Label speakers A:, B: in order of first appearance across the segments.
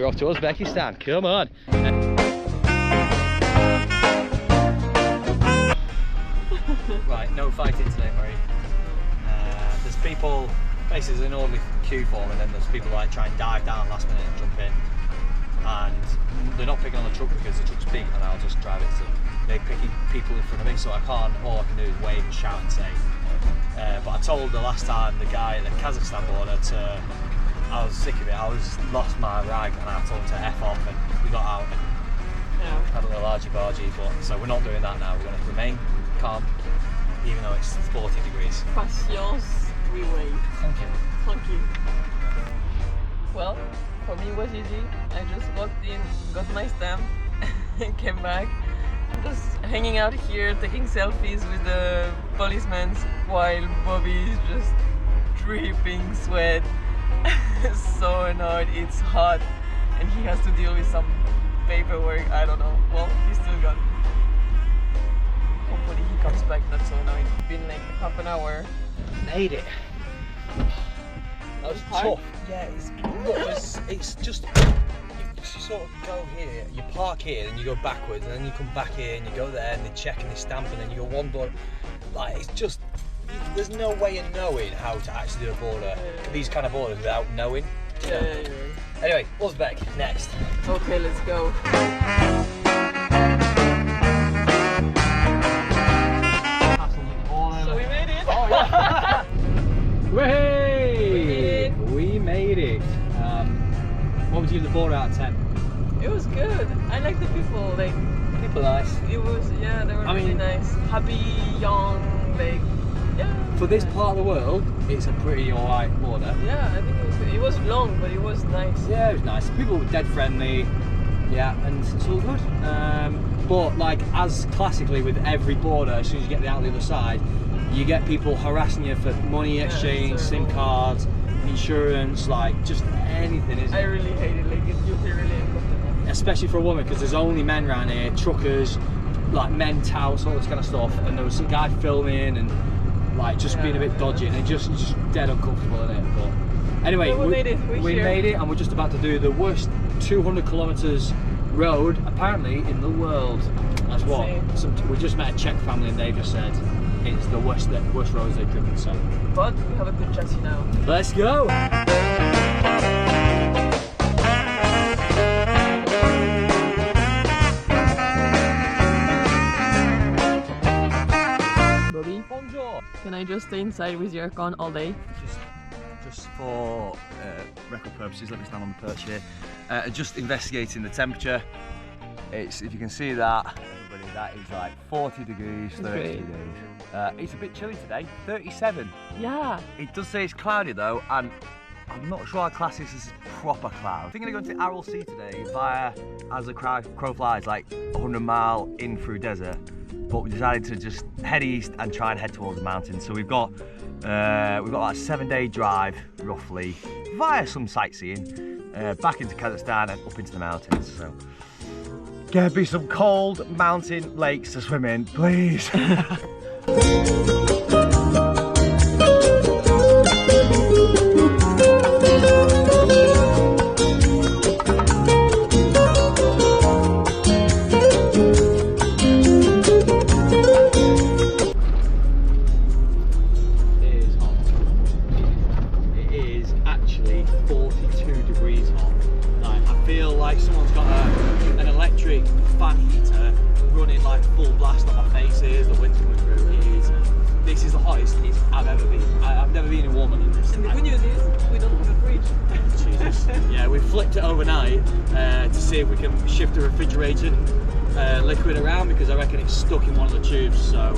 A: we're off to Uzbekistan. Come on. Right, no fighting today, Marie. There's people, basically there's an orderly queue form, and then there's people like try and dive down last minute and jump in. And they're not picking on the truck because the truck's big and I'll just drive it. So they're picking people in front of me, so I can't, all I can do is wave and shout and say. But I told the last time the guy at the Kazakhstan border to, I was sick of it, I lost my rag and I told him to F off, and we got out and had a little argy-bargy, but so we're not doing that now. We're going to remain calm, even though it's 40 degrees.
B: Patience, we wait.
A: Thank you.
B: Thank you. Well, for me it was easy. I just walked in, got my stamp, and came back. I'm just hanging out here, taking selfies with the policemen while Bobby is just dripping sweat. So annoyed, it's hot, and he has to deal with some paperwork, I don't know. Well, he's still gone. Hopefully he comes back, not so annoyed. It's been like half an hour.
A: Made it. That was
B: hard?
A: tough. Yeah, it's just, you sort of go here, you park here, then you go backwards, and then you come back here, and you go there, and they check and they stamp, and then you go one door. Like, it's just, there's no way of knowing how to actually do a border, these kind of borders, without knowing.
B: Yeah.
A: Anyway, Uzbek, next.
B: Okay, let's go. So we made it!
A: Oh, yeah.
B: We
A: made it! What would you give the border out of 10?
B: It was good. I like the people. Like,
A: People nice.
B: it was, yeah, they were really nice. Happy, young, like, yeah.
A: For this part of the world, it's a pretty alright border.
B: Yeah, I think it was good. It was long, but it was nice.
A: Yeah, it was nice. People were dead friendly. Yeah, and it's all good. But like, as classically with every border, as soon as you get out the other side, you get people harassing you for money exchange, SIM cards, insurance, like just anything, isn't it?
B: I really hate it. Like, you feel really uncomfortable.
A: Especially for a woman, because there's only men around here, truckers, like men touts, all this kind of stuff. And there was some guy filming and like just being a bit dodgy, and it's just dead uncomfortable, isn't it? But anyway,
B: we made it.
A: We made it, and we're just about to do the worst 200 kilometers road apparently in the world. That's what we just met a Czech family, and they just said it's the worst roads they've driven. So,
B: but we have a good chassis now.
A: Let's go.
B: Bobby,
A: Bonjour.
B: can I just stay inside with your aircon all day?
C: Just for record purposes, let me stand on the perch here. Just investigating the temperature. It's, if you can see that, everybody, that is like 40 degrees, 30 degrees. It's a bit chilly today, 37.
B: Yeah.
C: It does say it's cloudy though, and I'm not sure how class this is proper cloud. I'm thinking of going to Aral Sea today via, as the crow flies, like 100 mile in through desert. But we decided to just head east and try and head towards the mountains. So we've got like a 7-day drive roughly via some sightseeing back into Kazakhstan and up into the mountains. So gonna be some cold mountain lakes to swim in, please.
A: Fan heater running like full blast on my faces, the wind's coming through. This is the hottest I've ever been. I've never been in warmer than this.
B: And the good news is we don't have a fridge.
A: Jesus. Yeah, we flipped it overnight to see if we can shift the refrigerated liquid around, because I reckon it's stuck in one of the tubes. So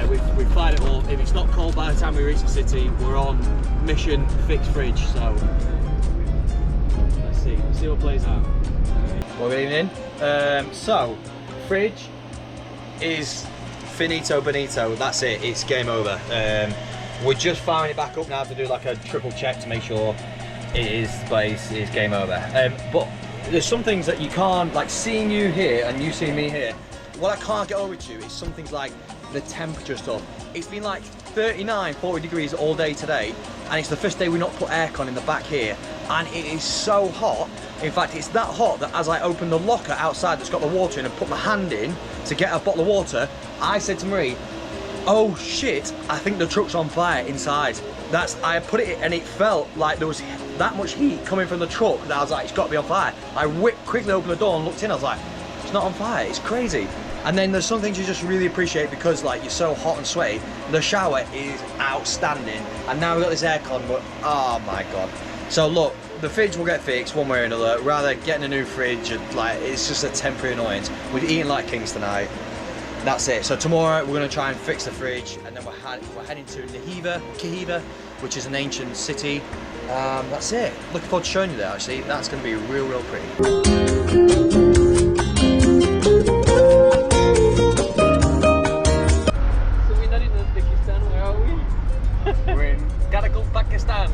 A: we've fired it all. If it's not cold by the time we reach the city, we're on mission fixed fridge. So let's see what plays out. Well, good evening. So, fridge is finito bonito. That's it. It's game over. We're just firing it back up now to do like a triple check to make sure it is the place. Is game over. But there's some things that you can't, like seeing you here and you seeing me here. What I can't get over to is some things like the temperature stuff. It's been like 39, 40 degrees all day today,
C: and it's the first day we not put aircon in the back here, and it is so hot. In fact, it's that hot that as I opened the locker outside that's got the water in and put my hand in to get a bottle of water, I said to Marie, oh shit, I think the truck's on fire inside. I put it in and it felt like there was that much heat coming from the truck that I was like, it's got to be on fire. I quickly opened the door and looked in, I was like, it's not on fire, it's crazy. And then there's some things you just really appreciate because like you're so hot and sweaty. The shower is outstanding, and now we've got this aircon, but oh my god. So look, the fridge will get fixed one way or another. Rather getting a new fridge, like it's just a temporary annoyance. We're eating like kings tonight. That's it. So tomorrow we're going to try and fix the fridge, and then we're heading to Khiva, which is an ancient city. That's it. Looking forward to showing you that actually. That's going to be real pretty. We're in Karakalpakstan.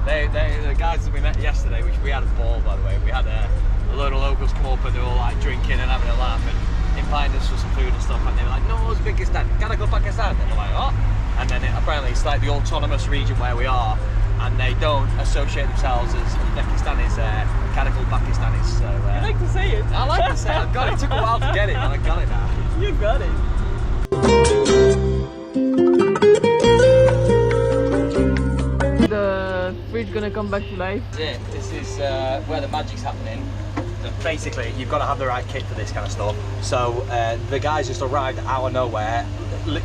C: The guys that we met yesterday, which we had a ball by the way. We had a load of locals come up and they were all like drinking and having a laugh and inviting us for some food and stuff, and they were like, no, Uzbekistan, Karakalpakstan. And we're like, what? And then apparently it's like the autonomous region where we are, and they don't associate themselves as Uzbekistan is Karakalpakstan is. So,
B: you like to say it.
C: I like to say it. I've got it. It took a while to get it, but I got it now.
B: You got it. The fridge gonna come back to life.
C: Yeah, this is where the magic's happening. Basically, you've got to have the right kit for this kind of stuff. So the guys just arrived out of nowhere,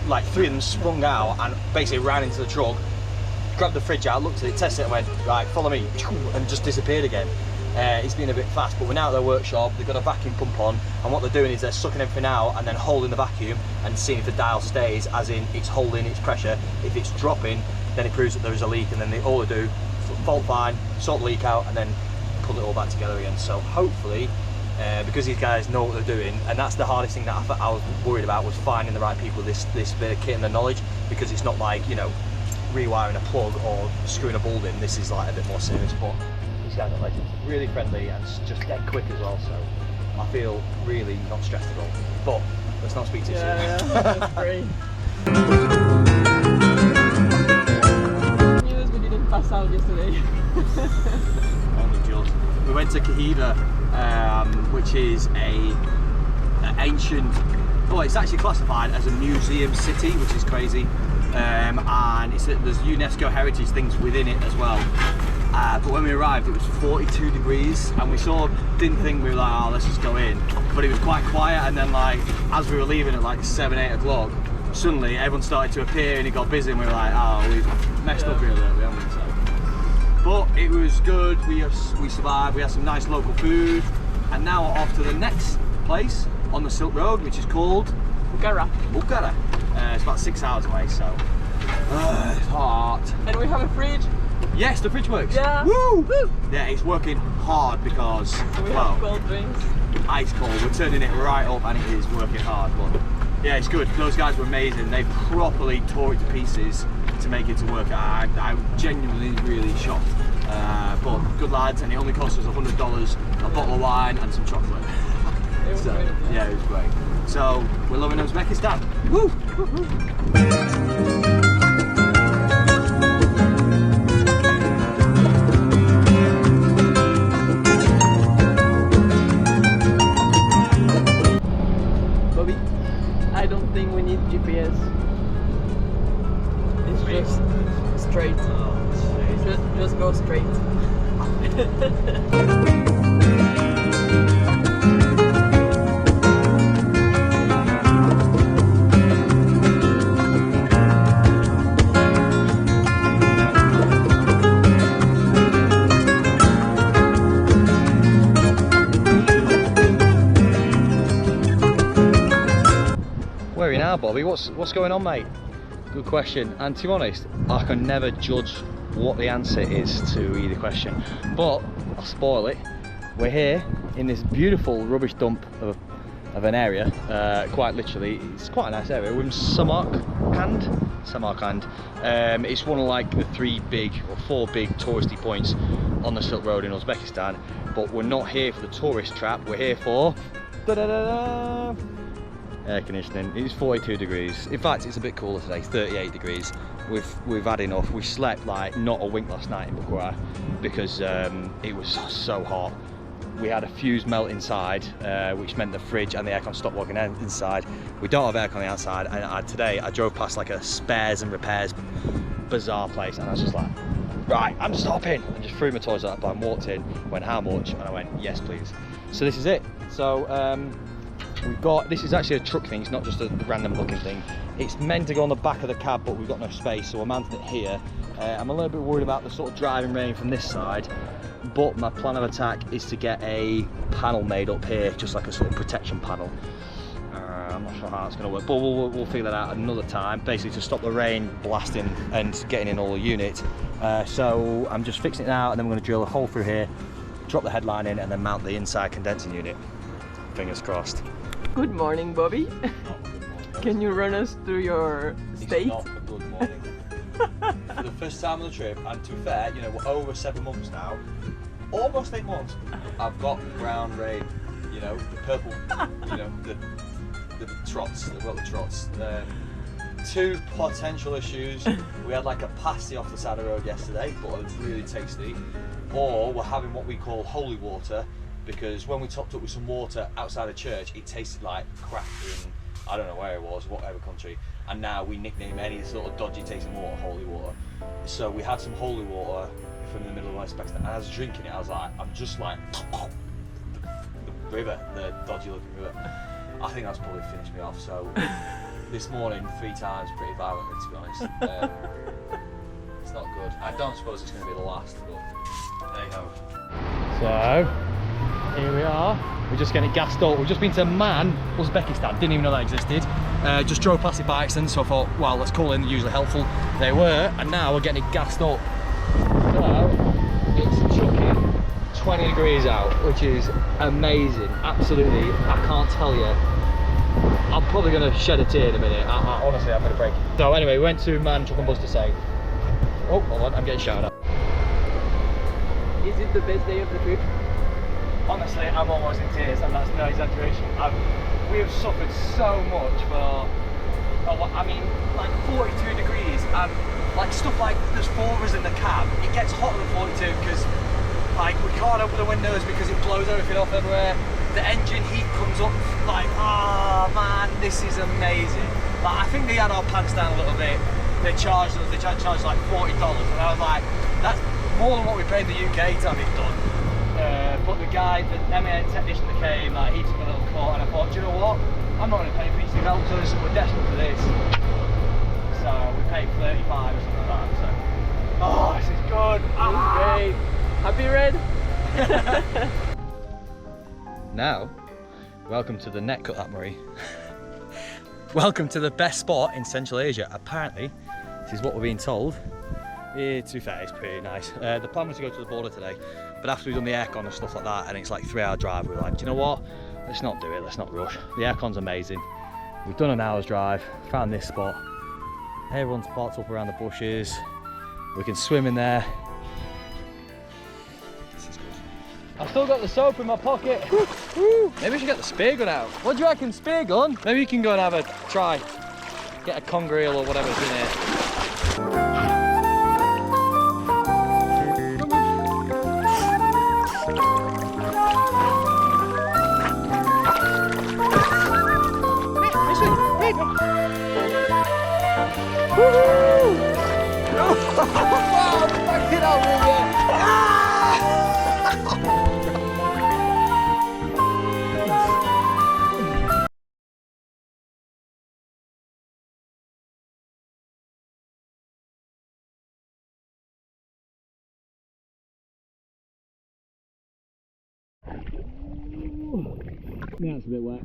C: like three of them sprung out and basically ran into the truck, grabbed the fridge out, looked at it, tested it and went, right, follow me, and just disappeared again. It's been a bit fast, but we're now at their workshop. They've got a vacuum pump on, and what they're doing is they're sucking everything out and then holding the vacuum and seeing if the dial stays, as in it's holding its pressure. If it's dropping, then it proves that there is a leak, and then all they do, fault find, sort the leak out, and then pull it all back together again. So hopefully, because these guys know what they're doing, and that's the hardest thing that I was worried about, was finding the right people with this bit of kit and the knowledge, because it's not like, you know, rewiring a plug or screwing a bolt in. This is like a bit more serious, but these guys are legends. Really friendly and just dead quick as well, so I feel really not stressed at all. But let's not speak too soon.
B: Yeah, that's great. News we didn't pass out yesterday.
C: Only just. We went to Khiva, which is an ancient, oh, it's actually classified as a museum city, which is crazy, and there's UNESCO heritage things within it as well. But when we arrived, it was 42 degrees, and we didn't think, we were like, oh, let's just go in. But it was quite quiet, and then like as we were leaving at like 7-8 o'clock, suddenly everyone started to appear and it got busy, and we were like, oh, we've messed up here a little bit, haven't we? So. But it was good, we survived, we had some nice local food, and now we're off to the next place on the Silk Road, which is called
B: Bukhara.
C: It's about 6 hours away, so it's hot.
B: And we have a fridge.
C: Yes, the fridge works.
B: Yeah.
C: Woo! Yeah, it's working hard because,
B: So we
C: well,
B: have cold drinks.
C: ice cold. We're turning it right up and it is working hard, but yeah, it's good. Those guys were amazing. They properly tore it to pieces to make it to work. I'm genuinely really shocked. But good lads, and it only cost us $100, a bottle of wine and some chocolate. So yeah, it was great. So we're loving Uzbekistan. Woo!
B: Bobby, I don't think we need GPS. It's just straight. Oh, just go straight.
C: Where are you now, Bobby? What's going on, mate? Good question. And to be honest, I can never judge what the answer is to either question. But I'll spoil it. We're here in this beautiful rubbish dump of an area. Quite literally, it's quite a nice area. We're in Samarkand. It's one of like the 4 big touristy points on the Silk Road in Uzbekistan. But we're not here for the tourist trap. We're here for air conditioning. It's 42 degrees. In fact, it's a bit cooler today, 38 degrees.
A: we've had enough. We slept like not a wink last night in Bakura because it was so hot. We had a fuse melt inside, which meant the fridge and the aircon stopped working inside. We don't have aircon on the outside, and today I drove past like a spares and repairs bizarre place, and I was just like, right, I'm stopping, and just threw my toys up and walked in, went, how much? And I went, yes please. So this is it. So we've got, this is actually a truck thing, it's not just a random looking thing. It's meant to go on the back of the cab, but we've got no space, so we're mounting it here. I'm a little bit worried about the sort of driving range from this side, but my plan of attack is to get a panel made up here, just like a sort of protection panel. I'm not sure how it's going to work, but we'll figure that out another time, basically to stop the rain blasting and getting in all the units. So I'm just fixing it now, and then we're going to drill a hole through here, drop the headline in, and then mount the inside condensing unit. Fingers crossed.
B: Good morning, Bobby.
A: Not a good morning.
B: Can you run us through your state?
A: It's not a good morning. For the first time on the trip, and to be fair, you know, we're over 7 months now, almost 8 months, I've got brown rain, you know, the purple, you know, the trots, we've got the trots. 2 potential issues. We had like a pasty off the side of the road yesterday, but it was really tasty. Or we're having what we call holy water, because when we topped up with some water outside of church, it tasted like crap in, I don't know where it was, whatever country, and now we nickname any sort of dodgy tasting water holy water. So we had some holy water from the middle of Uzbekistan, and I was drinking it, I was like, I'm just like, the river, the dodgy looking river. I think that's probably finished me off, so this morning 3 times pretty violently, to be honest. It's not good. I don't suppose it's going to be the last, but there you go. So, here we are. We're just getting gassed up. We've just been to Uzbekistan, didn't even know that existed. Just drove past it by accident, so I thought, well, let's call in, they're usually helpful. They were, and now we're getting it gassed up. So, it's chucking 20 degrees out, which is amazing. Absolutely, I can't tell you. I'm probably going to shed a tear in a minute. Honestly, I'm going to break it. So anyway, we went to Man Truck and Bus to say, oh, hold on, I'm getting shouted at.
B: Is it the best day of the trip?
A: Honestly, I'm almost in tears, and that's no exaggeration. We have suffered so much for, I mean, like 42 degrees, and like stuff like, there's 4 of us in the cab. It gets hotter than 42 because like we can't open the windows because it blows everything off everywhere. The engine heat comes up, like, oh man, this is amazing. Like, I think they had our pants down a little bit. They charged us, they charged like $40, and I was like, that's more than what we paid in the UK to have it done. But the guy, the MAN technician that came, like, he took a little cut, and I thought, do you know what? I'm not going to pay for these to help us, we're desperate for this. So we paid 35 or something like that. So, oh, this is good.
B: Great. Happy Red?
A: Now, welcome to the net cut that Murray. Welcome to the best spot in Central Asia. Apparently, this is what we're being told. To be fair, it's pretty nice. The plan was to go to the border today, but after we've done the aircon and stuff like that, and it's like 3-hour drive, we were like, do you know what? Let's not do it, let's not rush. The aircon's amazing. We've done an hour's drive, found this spot. Everyone's parked up around the bushes. We can swim in there. I've still got the soap in my pocket. Maybe we should get the spear gun out. What do you reckon, spear gun? Maybe you can go and have a try. Get a conger eel or whatever's in here. Yeah, it's a bit wet.